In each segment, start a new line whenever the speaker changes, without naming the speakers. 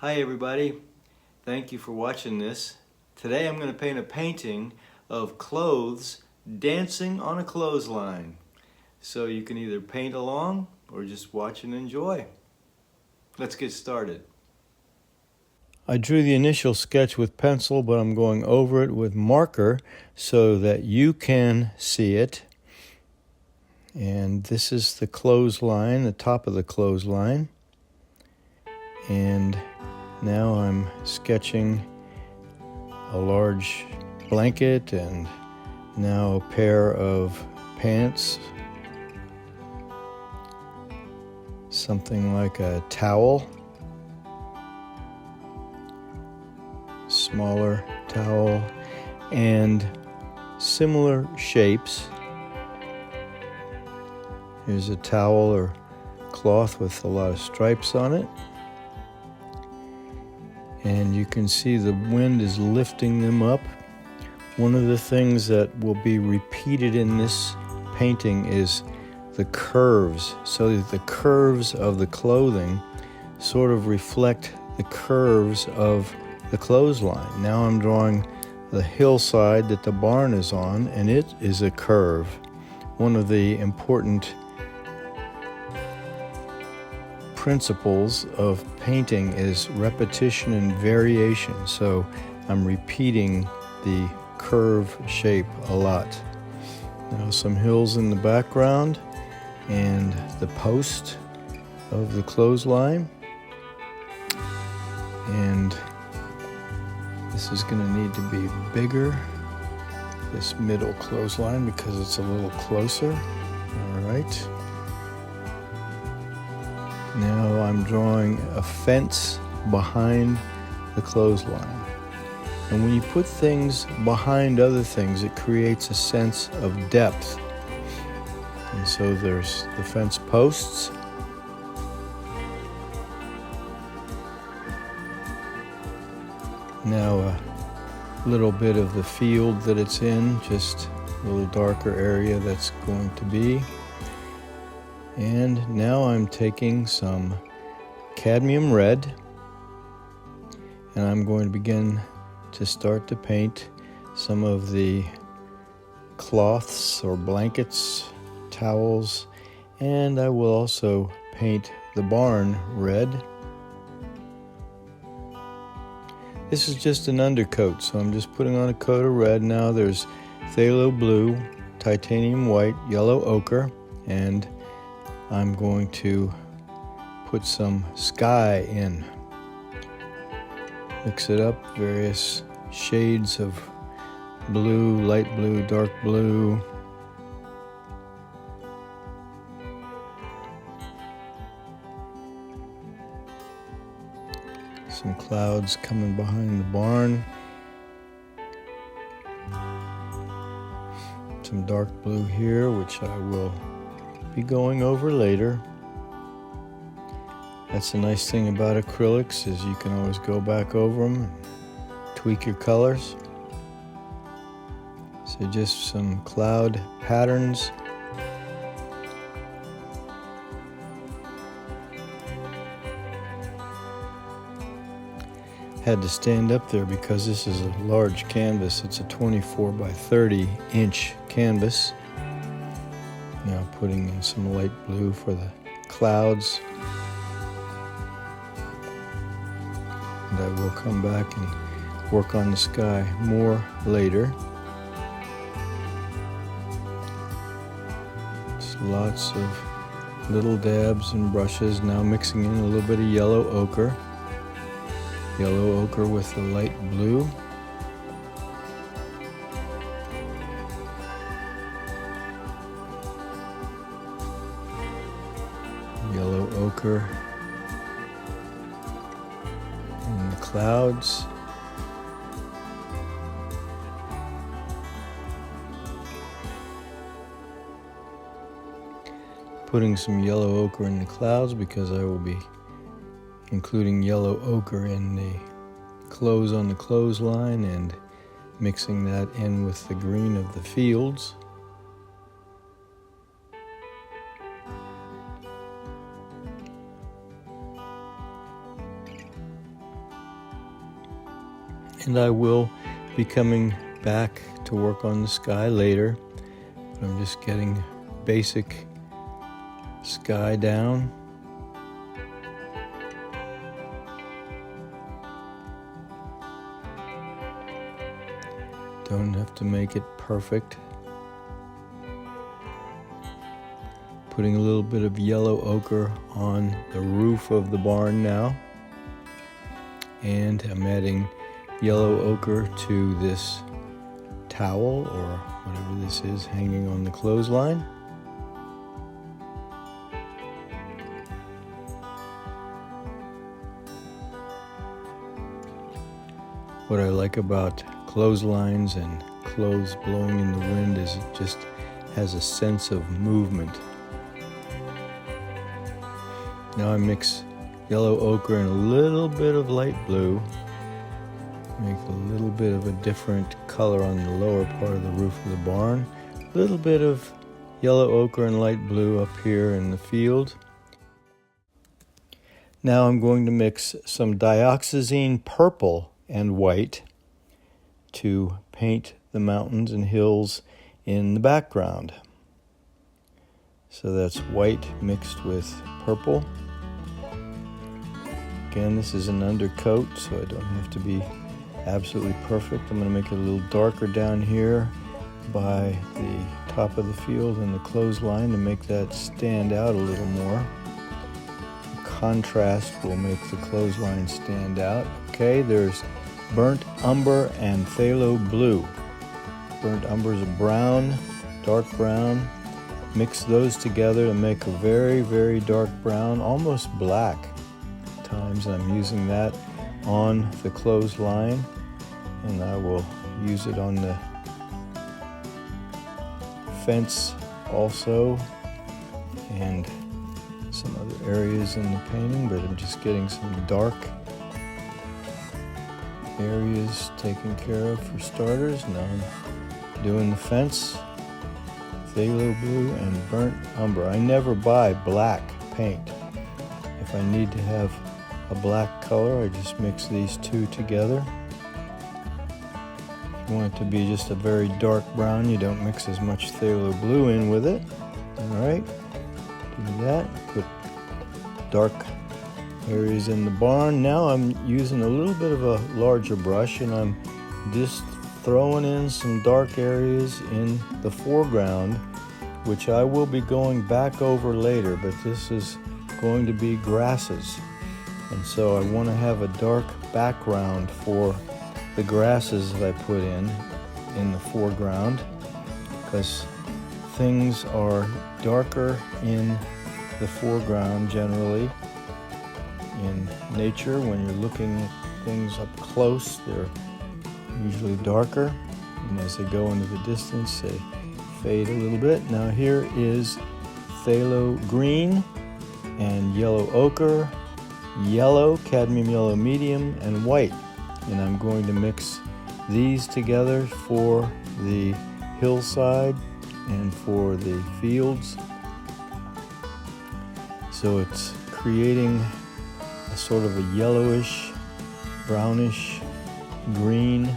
Hi everybody, thank you for watching this. Today I'm going to paint a painting of clothes dancing on a clothesline. So you can either paint along or just watch and enjoy. Let's get started. I drew the initial sketch with pencil, but I'm going over it with marker so that you can see it. And this is the clothesline, the top of the clothesline. And now I'm sketching a large blanket and now a pair of pants, something like a towel, smaller towel, and similar shapes. Here's a towel or cloth with a lot of stripes on it. And you can see the wind is lifting them up. One of the things that will be repeated in this painting is the curves, so that the curves of the clothing sort of reflect the curves of the clothesline. Now I'm drawing the hillside that the barn is on, and it is a curve. One of the important principles of painting is repetition and variation, so I'm repeating the curve shape a lot. Now some hills in the background and the post of the clothesline, and this is going to need to be bigger, this middle clothesline, because it's a little closer. All right. Now I'm drawing a fence behind the clothesline. And when you put things behind other things, it creates a sense of depth. And so there's the fence posts. Now a little bit of the field that it's in, just a little darker area that's going to be. And now I'm taking some cadmium red, and I'm going to begin to start to paint some of the cloths or blankets, towels, and I will also paint the barn red. This is just an undercoat, so I'm just putting on a coat of red. Now there's Pthalo Blue, titanium white, yellow ochre, and I'm going to put some sky in. Mix it up, various shades of blue, light blue, dark blue. Some clouds coming behind the barn. Some dark blue here, which I will be going over later. That's the nice thing about acrylics, is you can always go back over them and tweak your colors. So just some cloud patterns. Had to stand up there because this is a large canvas. It's a 24 by 30 inch canvas. Now putting in some light blue for the clouds. And I will come back and work on the sky more later. Just lots of little dabs and brushes. Now mixing in a little bit of yellow ochre. Yellow ochre with the light blue. Yellow ochre in the clouds. Putting some yellow ochre in the clouds because I will be including yellow ochre in the clothes on the clothesline and mixing that in with the green of the fields. And I will be coming back to work on the sky later. I'm just getting basic sky down. Don't have to make it perfect. Putting a little bit of yellow ochre on the roof of the barn now. And I'm adding yellow ochre to this towel or whatever this is hanging on the clothesline. What I like about clotheslines and clothes blowing in the wind is it just has a sense of movement. Now I mix yellow ochre and a little bit of light blue. Make a little bit of a different color on the lower part of the roof of the barn. A little bit of yellow ochre and light blue up here in the field. Now I'm going to mix some dioxazine purple and white to paint the mountains and hills in the background. So that's white mixed with purple. Again, this is an undercoat, so I don't have to be absolutely perfect. I'm going to make it a little darker down here by the top of the field and the clothesline to make that stand out a little more. The contrast will make the clothesline stand out. Okay, there's burnt umber and phthalo blue. Burnt umber is a brown, dark brown. Mix those together to make a very, very dark brown, almost black. Times I'm using that on the clothesline, and I will use it on the fence also and some other areas in the painting, but I'm just getting some dark areas taken care of for starters. Now I'm doing the fence, phthalo blue and burnt umber. I never buy black paint. If I need to have a black color, I just mix these two together. If you want it to be just a very dark brown, you don't mix as much phthalo blue in with it. Alright, do that. Put dark areas in the barn. Now I'm using a little bit of a larger brush and I'm just throwing in some dark areas in the foreground, which I will be going back over later, but this is going to be grasses. And so I want to have a dark background for the grasses that I put in the foreground, because things are darker in the foreground generally in nature. When you're looking at things up close, they're usually darker, and as they go into the distance they fade a little bit. Now here is Pthalo Green and yellow ochre, yellow, cadmium yellow medium, and white. And I'm going to mix these together for the hillside and for the fields. So it's creating a sort of a yellowish, brownish green.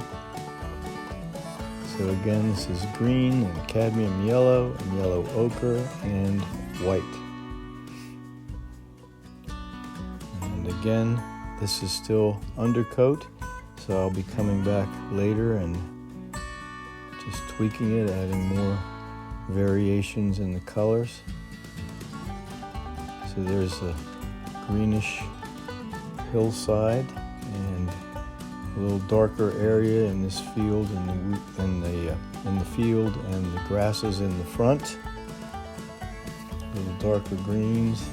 So again, this is green and cadmium yellow and yellow ochre and white. And again, this is still undercoat, so I'll be coming back later and just tweaking it, adding more variations in the colors. So there's a greenish hillside and a little darker area in this field, in the field and the grasses in the front. A little darker greens.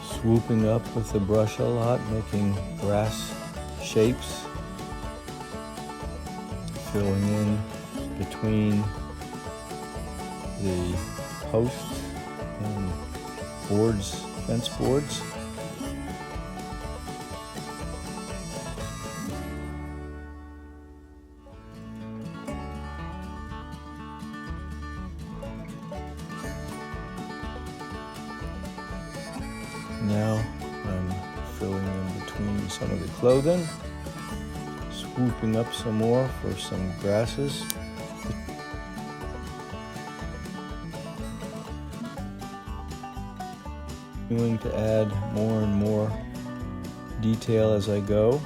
Swooping up with the brush a lot, making grass shapes, filling in between the posts and boards, fence boards. filling in between some of the clothing. Swooping up some more for some grasses. Continuing to add more and more detail as I go.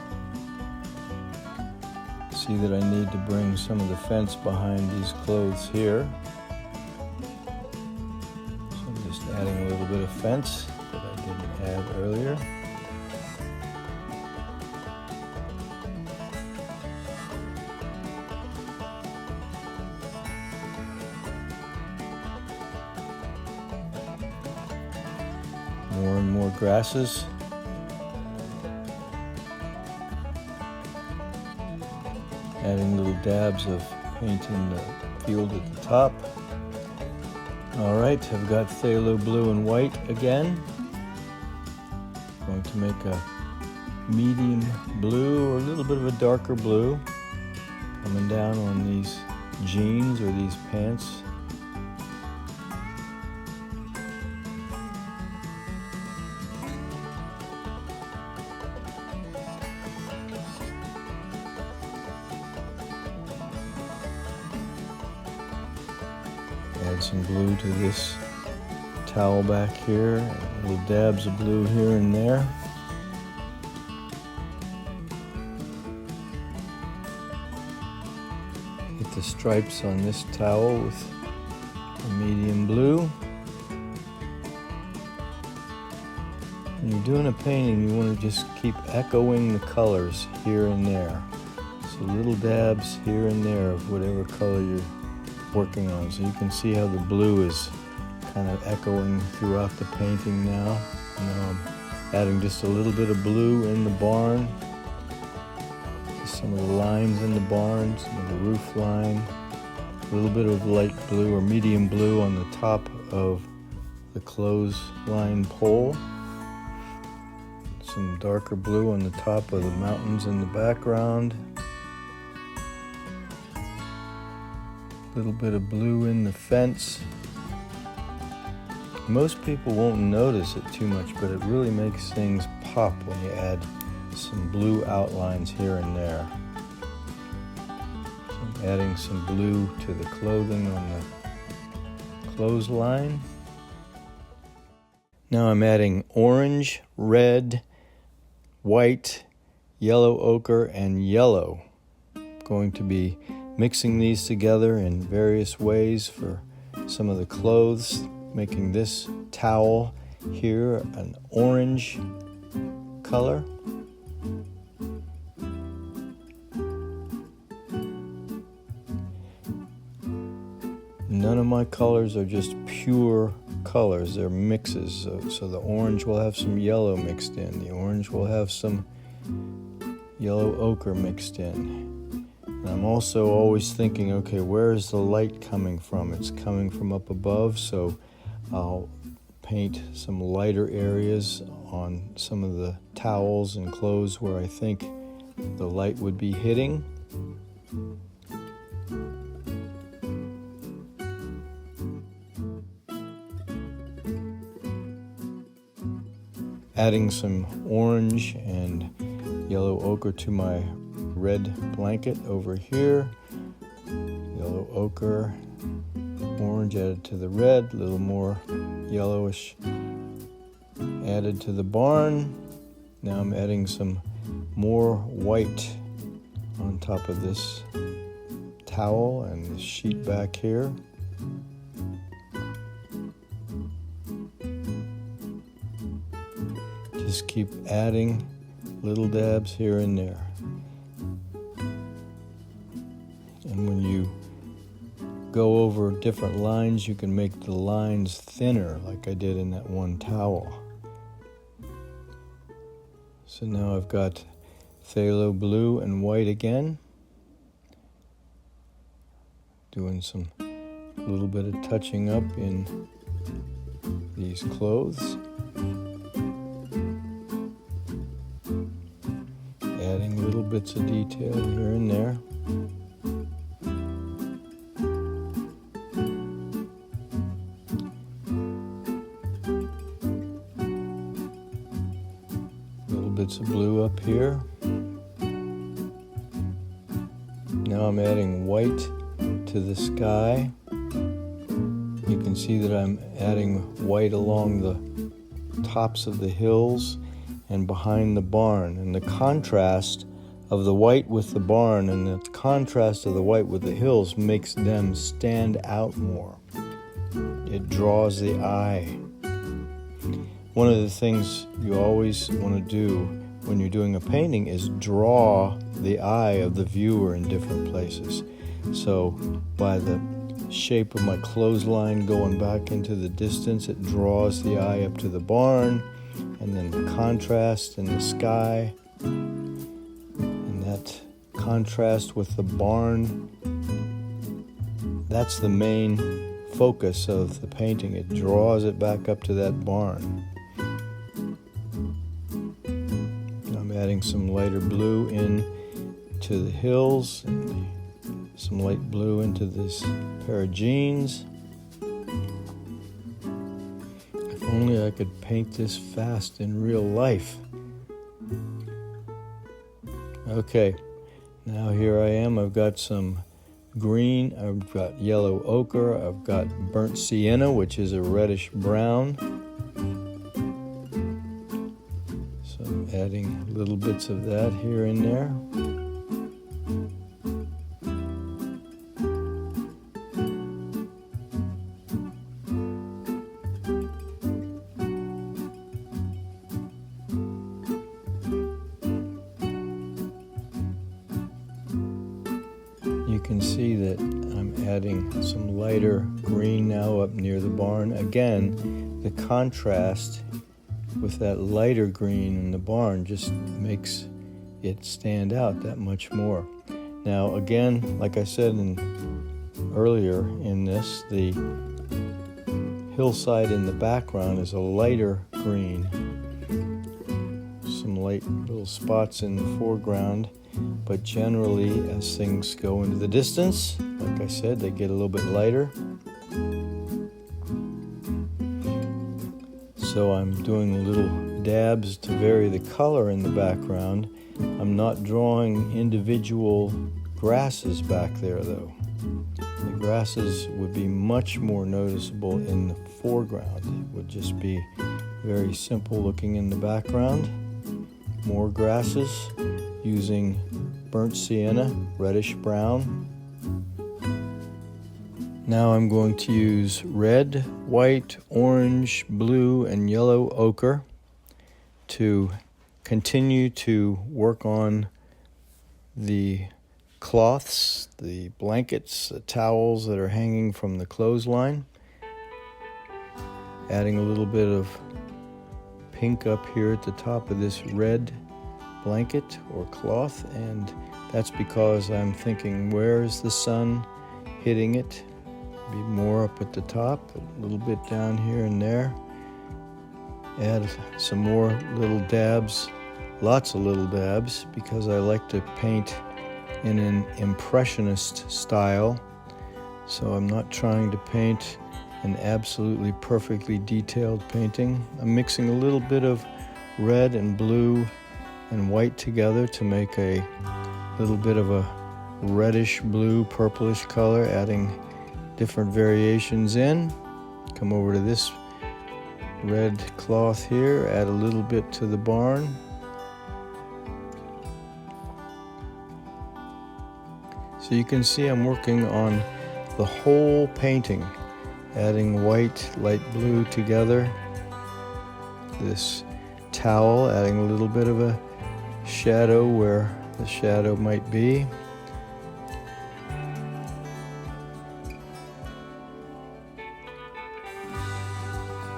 See that I need to bring some of the fence behind these clothes here. So I'm just adding a little bit of fence that I didn't add earlier. More and more grasses. Adding little dabs of paint in the field at the top. Alright, I've got Pthalo Blue and white again. Going to make a medium blue or a little bit of a darker blue. Coming down on these jeans or these pants. Add some blue to this towel back here, little dabs of blue here and there. Hit the stripes on this towel with a medium blue. When you're doing a painting, you want to just keep echoing the colors here and there. So little dabs here and there of whatever color you're working on. So you can see how the blue is kind of echoing throughout the painting now. Now I'm adding just a little bit of blue in the barn. Some of the lines in the barn, some of the roof line. A little bit of light blue or medium blue on the top of the clothesline pole. Some darker blue on the top of the mountains in the background. Little bit of blue in the fence. Most people won't notice it too much, but it really makes things pop when you add some blue outlines here and there. So I'm adding some blue to the clothing on the clothesline. Now I'm adding orange, red, white, yellow ochre, and yellow. Going to be mixing these together in various ways for some of the clothes, making this towel here an orange color. None of my colors are just pure colors, they're mixes. So the orange will have some yellow mixed in, the orange will have some yellow ochre mixed in. And I'm also always thinking, okay, where is the light coming from? It's coming from up above, so I'll paint some lighter areas on some of the towels and clothes where I think the light would be hitting. Adding some orange and yellow ochre to my red blanket over here. Yellow ochre, orange added to the red, a little more yellowish added to the barn. Now I'm adding some more white on top of this towel and this sheet back here. Just keep adding little dabs here and there. And when you go over different lines, you can make the lines thinner like I did in that one towel. So now I've got phthalo blue and white again. Doing some little bit of touching up in these clothes. Adding little bits of detail here and there. bits of blue up here. Now I'm adding white to the sky. You can see that I'm adding white along the tops of the hills and behind the barn. And the contrast of the white with the barn and the contrast of the white with the hills makes them stand out more. It draws the eye. One of the things you always want to do when you're doing a painting is draw the eye of the viewer in different places. So by the shape of my clothesline going back into the distance, it draws the eye up to the barn, and then the contrast in the sky, and that contrast with the barn, that's the main focus of the painting. It draws it back up to that barn. I'm adding some lighter blue in to the hills, and some light blue into this pair of jeans. If only I could paint this fast in real life. Okay, now here I am. I've got some green, I've got yellow ochre, I've got burnt sienna, which is a reddish brown. So I'm adding little bits of that here and there. You can see that I'm adding some lighter green now up near the barn. Again, the contrast with that lighter green in the barn just makes it stand out that much more. Now again, like I said earlier in this, the hillside in the background is a lighter green. Some light little spots in the foreground. But generally, as things go into the distance, like I said, they get a little bit lighter. So I'm doing little dabs to vary the color in the background. I'm not drawing individual grasses back there, though. The grasses would be much more noticeable in the foreground. It would just be very simple looking in the background. More grasses using burnt sienna, reddish brown. Now I'm going to use red, white, orange, blue, and yellow ochre to continue to work on the cloths, the blankets, the towels that are hanging from the clothesline. Adding a little bit of pink up here at the top of this red blanket or cloth, and that's because I'm thinking, where's the sun hitting it? Be more up at the top, a little bit down here and there. Add some more little dabs, lots of little dabs, because I like to paint in an impressionist style. So I'm not trying to paint an absolutely perfectly detailed painting. I'm mixing a little bit of red and blue and white together to make a little bit of a reddish blue, purplish color, adding different variations in. Come over to this red cloth here, add a little bit to the barn. So you can see I'm working on the whole painting, adding white, light blue together. This towel, adding a little bit of a shadow where the shadow might be.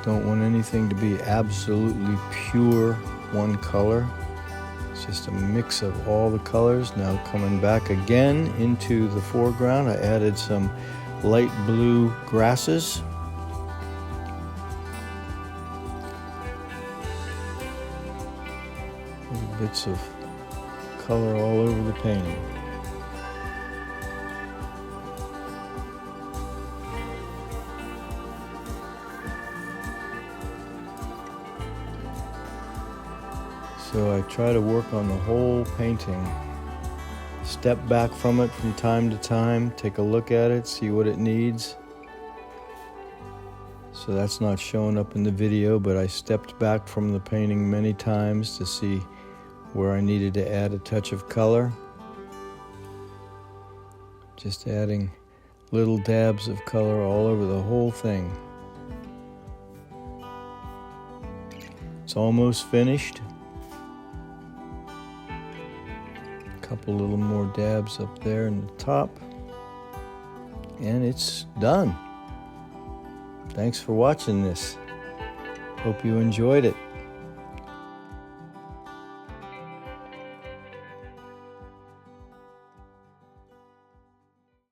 Don't want anything to be absolutely pure one color. It's just a mix of all the colors. Now coming back again into the foreground, I added some light blue grasses. Little bits of color all over the painting. So I try to work on the whole painting. Step back from it from time to time, take a look at it, see what it needs. So that's not showing up in the video, but I stepped back from the painting many times to see where I needed to add a touch of color. Just adding little dabs of color all over the whole thing. It's almost finished. A couple little more dabs up there in the top. And it's done. Thanks for watching this. Hope you enjoyed it.